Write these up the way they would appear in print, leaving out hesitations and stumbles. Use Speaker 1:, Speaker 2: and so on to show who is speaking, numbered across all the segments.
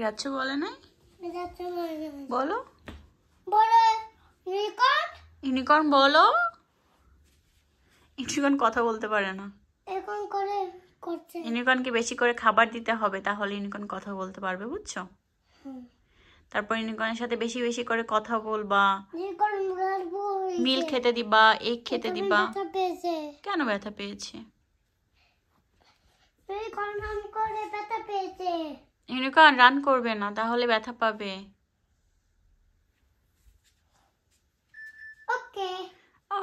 Speaker 1: যাচ্ছে বলে নাই, বলো ইউনিকর্ন বলো। ইউনিকর্ন কথা বলতে পারে না। ইউনিকর্নকে বেশি করে খাবার দিতে হবে, তাহলে ইউনিকর্ন কথা বলতে পারবে, বুঝছো? তারপর ইউনিকর্নের সাথে বেশি বেশি করে কথা বলবা, মিল খেতে দিবা, এগ খেতে দিবা। কেন ব্যথা পেয়েছে? ইউনিকর্ন রান করবে না, তাহলে ব্যথা পাবে।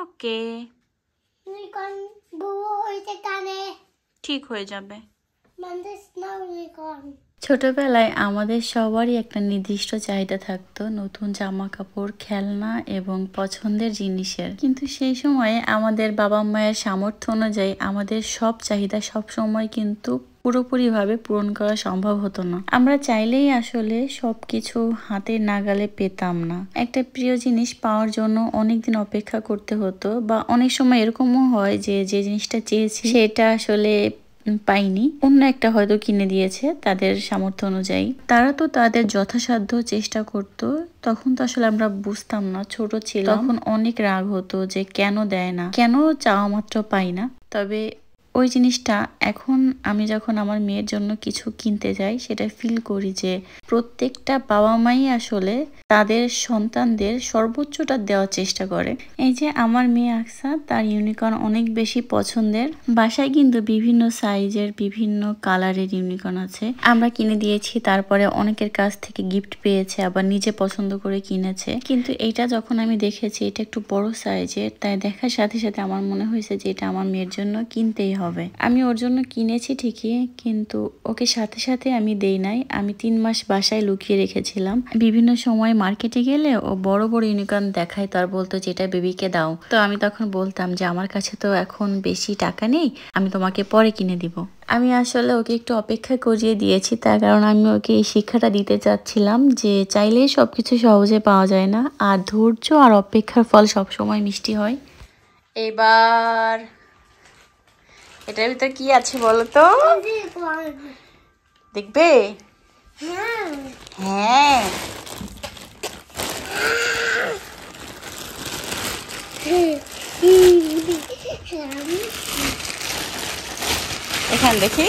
Speaker 1: ওকে, ঠিক হয়ে যাবে। ছোটবেলায় আমাদের সবারই একটা নির্দিষ্ট চাহিদা থাকতো, নতুন জামা কাপড়, খেলনা এবং পছন্দের জিনিসের। কিন্তু সেই সময়ে আমাদের বাবা মায়ের সামর্থ্য অনুযায়ী আমাদের সব চাহিদা সব সময় কিন্তু পুরোপুরিভাবে পূরণ করা সম্ভব হতো না। আমরা চাইলেই আসলে সবকিছু হাতের নাগালে পেতাম না। একটা প্রিয় জিনিস পাওয়ার জন্য অনেকদিন অপেক্ষা করতে হতো, বা অনেক সময় এরকমও হয় যে যে জিনিসটা চেয়েছি সেটা আসলে পাইনি, অন্য একটা হয়তো কিনে দিয়েছে তাদের সামর্থ্য অনুযায়ী। তারা তো তাদের যথাসাধ্য চেষ্টা করতো। তখন তো আসলে আমরা বুঝতাম না, ছোট ছিলাম, তখন অনেক রাগ হতো যে কেন দেয় না, কেন চাওয়া মাত্র পাই না। তবে ওই জিনিসটা এখন আমি যখন আমার মেয়ের জন্য কিছু কিনতে যাই, সেটা ফিল করি যে প্রত্যেকটা বাবা মাই আসলে তাদের সন্তানদের সর্বোচ্চটা দেওয়ার চেষ্টা করে। এই যে আমার মেয়ে আকসা, তার ইউনিকর্ন অনেক বেশি পছন্দের। বাসায় কিন্তু বিভিন্ন সাইজের, বিভিন্ন কালারের ইউনিকর্ন আছে, আমরা কিনে দিয়েছি। তারপরে অনেকের কাছ থেকে গিফট পেয়েছে, আবার নিজে পছন্দ করে কিনেছে। কিন্তু এইটা যখন আমি দেখেছি এটা একটু বড় সাইজের, তাই দেখার সাথে সাথে আমার মনে হয়েছে যে এটা আমার মেয়ের জন্য কিনতেই হবে। আমি ওর জন্য কিনেছি ঠিকই, কিন্তু ওকে সাথে সাথে আমি দেই নাই। আমি 3 মাস বাসায় লুকিয়ে রেখেছিলাম। বিভিন্ন সময় মার্কেটে গেলে ও বড় বড় ইউনিকর্ন দেখায়, তার বলতো যেটা বেবিকে দাও। তো আমি তখন বলতাম যে আমার কাছে তো এখন বেশি টাকা নেই, আমি তোমাকে পরে কিনে দিব। আমি আসলে ওকে একটু অপেক্ষা করিয়ে দিয়েছি, তার কারণ আমি ওকে এই শিক্ষাটা দিতে চাচ্ছিলাম যে চাইলেই সবকিছু সহজে পাওয়া যায় না, আর ধৈর্য আর অপেক্ষার ফল সবসময় মিষ্টি হয়। এবার এটার ভিতরে কি আছে বলো তো? দেখবে? হ্যাঁ, এখানে দেখি।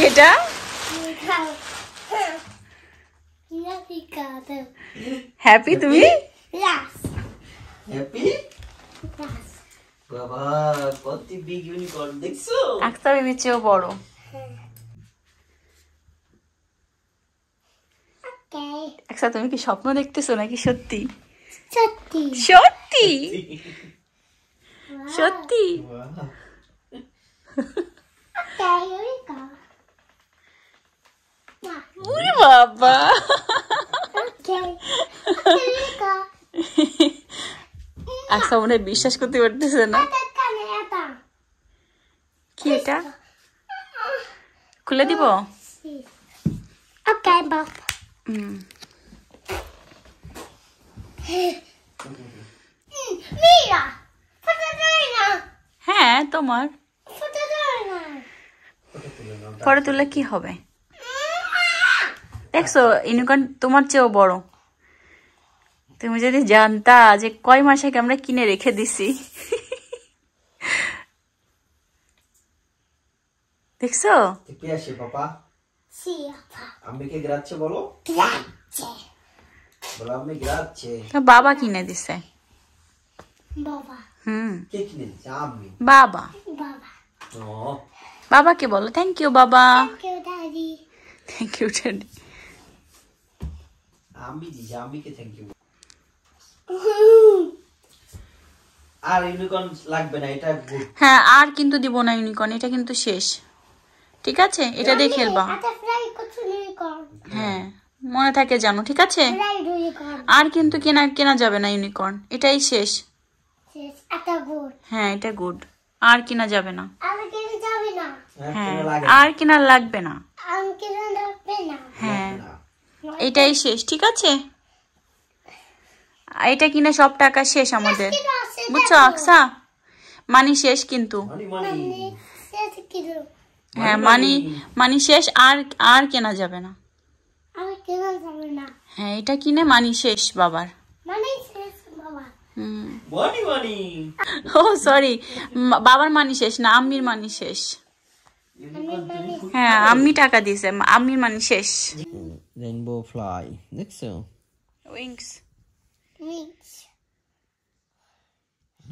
Speaker 1: এটা হ্যাপি তুমি?
Speaker 2: হ্যাপি? বাবা কত বিগ ইউনিকর্ন দেখছো?
Speaker 1: আকসা বেবির চেয়েও বড়। আকসা তুমি কি স্বপ্ন দেখতেছো নাকি সত্যি?
Speaker 3: সত্যি
Speaker 1: সত্যি সত্যি। ওরে বাবা, আকসা মনে হয় বিশ্বাস করতে পারতেছে না। কি এটা? খুলে দিব? হ্যাঁ তোমার। পরে তুললে কি হবে? দেখছো ইউনিকর্ন তোমার চেয়েও বড়। তুমি যদি জানতা যে কয় মাস আগে আমরা কিনে রেখে দিছি। দেখছো?
Speaker 2: Ti piace papà? Sì papà. Ammike grazie bolo?
Speaker 3: Grazie.
Speaker 2: Bolo amme grazie.
Speaker 1: বাবা কিনে দিছে।
Speaker 3: বাবা।
Speaker 2: Che কিনে দিছে? Ammi.
Speaker 1: বাবা।
Speaker 3: বাবা।
Speaker 2: No.
Speaker 1: বাবাকে বলো থ্যাংক ইউ বাবা।
Speaker 3: Thank you daddy.
Speaker 1: Thank you daddy.
Speaker 2: Ammi dice ammike thank you. আর ইউনিকর্ন লাগবে না, এটা গুড।
Speaker 1: হ্যাঁ আর কিন্তু দিব না ইউনিকর্ন, এটা কিন্তু শেষ। ঠিক আছে, এটা দিয়ে খেলবা। হ্যাঁ মনে থাকে জানো, ঠিক আছে? আর কিন্তু কেনা যাবে না ইউনিকর্ন, এটাই শেষ। হ্যাঁ এটা গুড, আর কেনা যাবে না।
Speaker 3: না
Speaker 1: হ্যাঁ আর কেনার লাগবে না।
Speaker 3: আমাকে লাগবে না
Speaker 1: হ্যাঁ এটাই শেষ, ঠিক আছে? এটা কিনে সব টাকা শেষ আমাদের, বুঝছো আকসা? মানি শেষ কিন্তু। হ্যাঁ মানি শেষ, আর কেনা যাবে না। হ্যাঁ এটা কিনে মানি শেষ বাবার। ও সরি, বাবার মানি শেষ না, আম্মির মানি শেষ। হ্যাঁ আম্মি টাকা দিয়েছে, আম্মির মানি শেষ।
Speaker 2: রেইনবো ফ্লাই দেখছো?
Speaker 1: Wings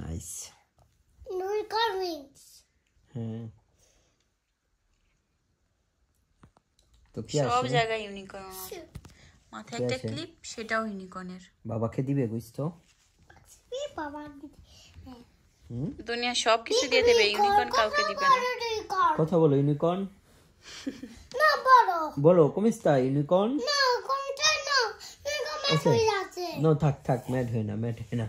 Speaker 2: nice.
Speaker 3: ইউনিকর্ন উইংস
Speaker 2: হ্যাঁ তো কি
Speaker 1: সব
Speaker 2: আছে?
Speaker 1: জায়গায় ইউনিকর্ন। মাথায় একটা ক্লিপ, সেটাও ইউনিকর্নের।
Speaker 2: বাবাকে দিবে বুঝতো?
Speaker 3: বাবা
Speaker 1: দুনিয়া সব কিছু দিয়ে দেবে, ইউনিকর্ন কাউকে দিবে না।
Speaker 2: কথা বলো ইউনিকর্ন।
Speaker 3: না বলো
Speaker 2: বলো কমিস্তা ইউনিকর্ন।
Speaker 3: না কোনটা না ইউনিকর্ন আছে
Speaker 2: নো থাক ম্যাড হয় না